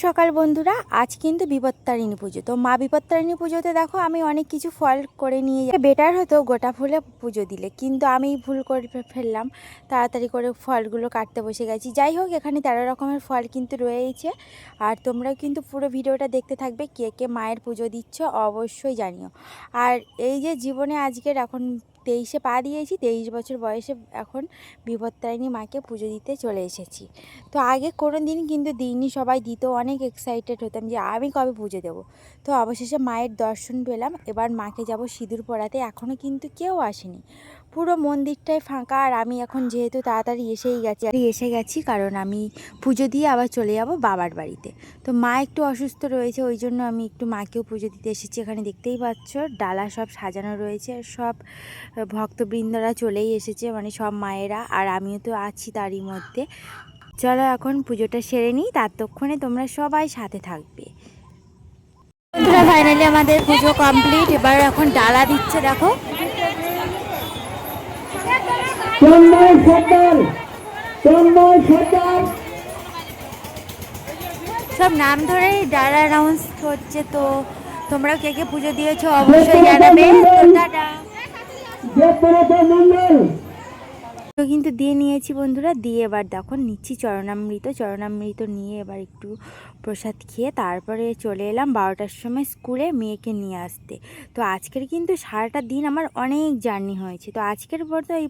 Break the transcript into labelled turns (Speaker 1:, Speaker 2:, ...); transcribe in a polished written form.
Speaker 1: সকাল বন্ধুরা, আজ কিন্তু বিপত্তারিণী পুজো। তো মা বিপত্তারিণী পুজোতে দেখো আমি অনেক কিছু ফল করে নিয়ে যাই। বেটার হতো গোটা ফুলে পুজো দিলে, কিন্তু আমি ভুল করে ফেললাম, তাড়াতাড়ি করে ফলগুলো কাটতে বসে গেছি। যাই হোক, এখানে 13 রকমের ফল কিন্তু রয়েছে। আর তোমরাও কিন্তু পুরো ভিডিওটা দেখতে থাকবে। কে কে মায়ের পুজো দিচ্ছ অবশ্যই জানিও। আর এই যে জীবনে আজকের এখন 23-এ পা দিয়েছি, 23 বছর বয়সে এখন বিপত্তারিণী মাকে পুজো দিতে চলে এসেছি। তো আগে কোনো দিন কিন্তু দিইনি, সবাই দিত, অনেক এক্সাইটেড হতাম যে আমি কবে পুজো দেবো। তো অবশেষে মায়ের দর্শন পেলাম। এবার মাকে যাব সিঁদুর পরাতে। এখনও কিন্তু কেউ আসেনি, পুরো মন্দিরটাই ফাঁকা। আর আমি এখন যেহেতু তাড়াতাড়ি এসে গেছি কারণ আমি পুজো দিয়ে আবার চলে যাব বাবার বাড়িতে। তো মা একটু অসুস্থ রয়েছে, ওই জন্য আমি একটু মাকেও পুজো দিতে এসেছি। এখানে দেখতেই পাচ্ছ ডালা সব সাজানো রয়েছে, সব ভক্তবৃন্দরা চলেই এসেছে, মানে সব মায়েরা, আর আমিও তো আছি তারই মধ্যে। চলো এখন পুজোটা সেরে নিই, ততক্ষণে তোমরা সবাই সাথে থাকবে। বন্ধুরা, ফাইনালি আমাদের পুজো কমপ্লিট। এবার এখন ডালা দিচ্ছে, দেখো। সব নাম ধরে ডালা অ্যানাউন্স হচ্ছে। তো তোমরা কে কে পুজো দিয়েছো অবশ্যই জানাবে। তো টাটা। কিন্তু দিয়ে নিয়েছি বন্ধুরা, দিয়ে এবার দেখো নিচ্ছি চরণামৃত নিয়ে এবার একটু প্রসাদ খেয়ে তারপরে চলে এলাম 12টার সময় স্কুলে মেয়েকে নিয়ে আসতে। তো আজকের কিন্তু সারাটা দিন আমার অনেক জার্নি হয়েছে। তো আজকের পর তো এই